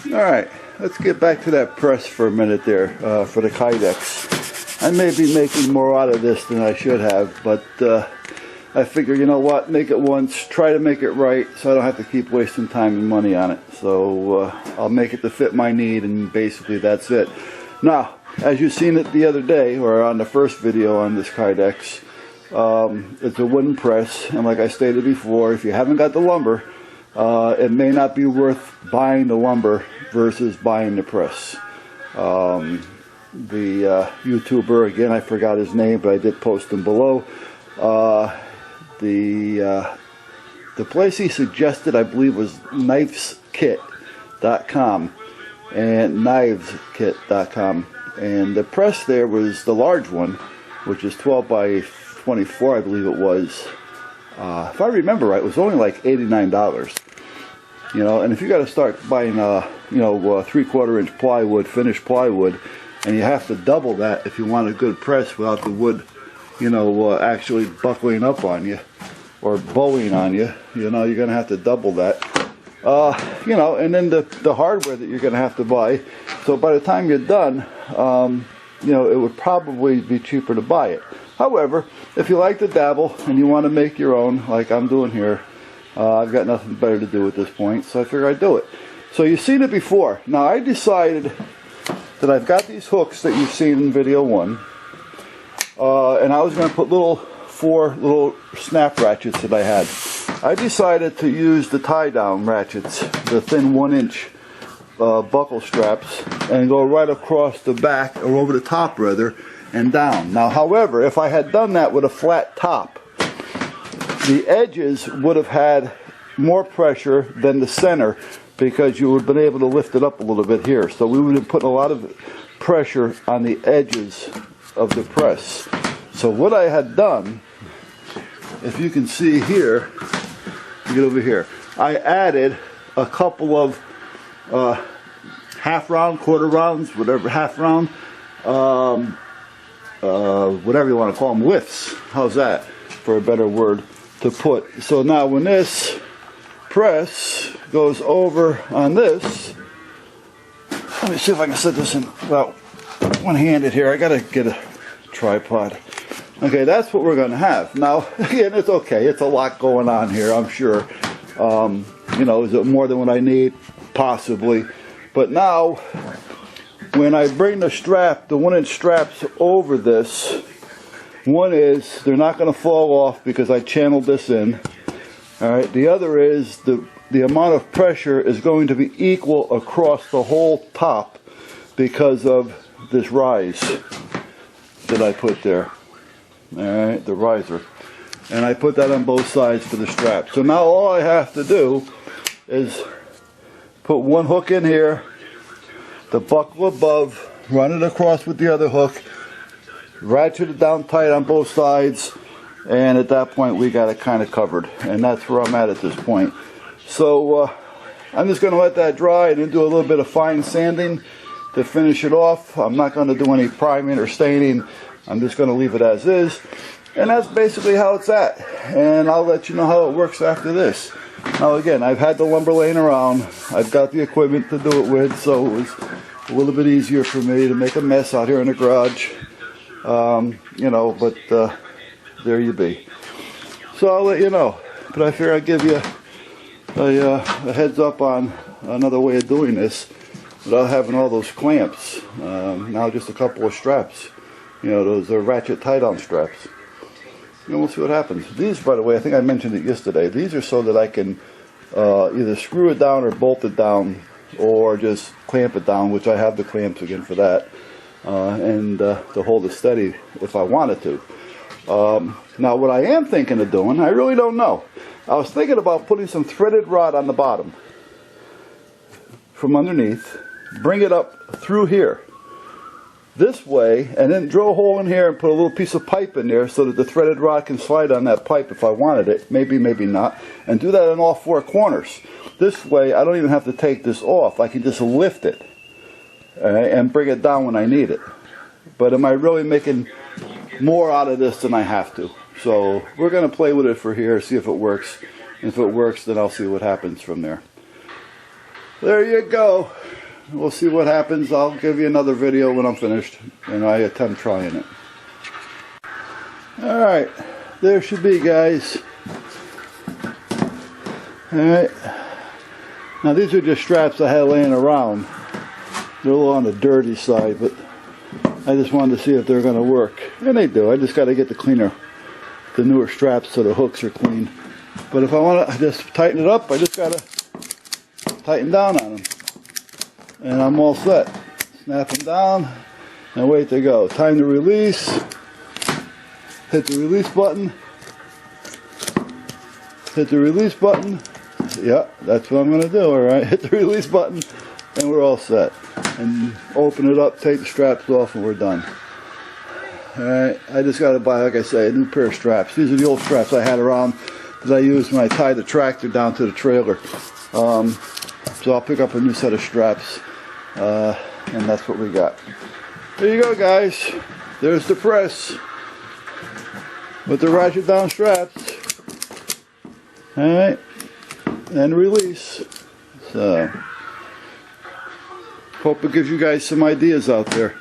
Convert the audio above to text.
Alright, let's get back to that press for a minute there for the Kydex. I may be making more out of this than I should have, but I figure, you know what, make it once, try to make it right so I don't have to keep wasting time and money on it. So I'll make it to fit my need, and basically that's it. Now, as you've seen it the other day, or on the first video on this Kydex, it's a wooden press, and like I stated before, if you haven't got the lumber, it may not be worth buying the lumber versus buying the press. The YouTuber, again, I forgot his name, but I did post him below. The place he suggested, I believe, was knifeskit.com and kniveskit.com, and the press there was the large one, which is 12 by 24, I believe it was. If I remember right, it was only like $89. You know, and if you got to start buying, 3/4 inch plywood, finished plywood, and you have to double that if you want a good press without the wood, actually buckling up on you or bowing on you, you're going to have to double that. And then the hardware that you're going to have to buy. So by the time you're done, it would probably be cheaper to buy it. However, if you like to dabble and you want to make your own, like I'm doing here, I've got nothing better to do at this point, so I figure I'd do it. So you've seen it before. Now I decided that I've got these hooks that you've seen in video 1, and I was going to put 4 little snap ratchets that I had. I decided to use the tie-down ratchets, the thin 1-inch buckle straps, and go right across the back, or over the top rather, and down. Now, however, if I had done that with a flat top, the edges would have had more pressure than the center, because you would have been able to lift it up a little bit here. So we would have put a lot of pressure on the edges of the press. So what I had done, if you can see here, get over here, I added a couple of half round, quarter rounds, whatever, half round, whatever you want to call them, lifts. How's that for a better word to put? So now when this press goes over on this, let me see if I can set this in about one-handed here. I gotta get a tripod. Okay, that's what we're going to have. Now, again, it's okay. It's a lot going on here, I'm sure. Is it more than what I need? Possibly. But now, when I bring the 1-inch straps over this, one is they're not going to fall off because I channeled this in. All right. The other is the amount of pressure is going to be equal across the whole top because of this rise that I put there. Alright, the riser. And I put that on both sides for the strap. So now all I have to do is put one hook in here, the buckle above, run it across with the other hook, ratchet it down tight on both sides, and at that point we got it kind of covered. And that's where I'm at this point. So I'm just going to let that dry and then do a little bit of fine sanding to finish it off. I'm not going to do any priming or staining. I'm just going to leave it as is, and that's basically how it's at, and I'll let you know how it works after this. Now again, I've had the lumber laying around, I've got the equipment to do it with, so it was a little bit easier for me to make a mess out here in the garage, but there you be. So I'll let you know, but I figure I'd give you a heads up on another way of doing this without having all those clamps. Now just a couple of straps. Those are ratchet tie-down straps. We'll see what happens. These, by the way, I think I mentioned it yesterday. These are so that I can either screw it down or bolt it down, or just clamp it down, which I have the clamps again for that, and to hold it steady if I wanted to. Now, what I am thinking of doing, I really don't know. I was thinking about putting some threaded rod on the bottom from underneath, bring it up through here this way, and then drill a hole in here and put a little piece of pipe in there so that the threaded rod can slide on that pipe if I wanted it, maybe not, and do that on all 4 corners. This way I don't even have to take this off. I can just lift it and bring it down when I need it. But am I really making more out of this than I have to? So we're going to play with it for here, see if it works. If it works, then I'll see what happens from there. there you go. We'll see what happens. I'll give you another video when I'm finished and I attempt trying it. Alright, there should be, guys. Alright, now these are just straps I had laying around. They're a little on the dirty side, but I just wanted to see if they're going to work. And they do. I just got to get the newer straps so the hooks are clean. But if I want to just tighten it up, I just got to tighten down on them. And I'm all set. Snap them down and wait to go. Time to release. Hit the release button. Hit the release button. Yeah, that's what I'm going to do. Alright, hit the release button and we're all set. And open it up, take the straps off, and we're done. Alright, I just got to buy, like I say, a new pair of straps. These are the old straps I had around that I used when I tied the tractor down to the trailer. So I'll pick up a new set of straps, and that's what we got. There you go, guys. There's the press with the ratchet down straps. Alright, and release. So, hope it gives you guys some ideas out there.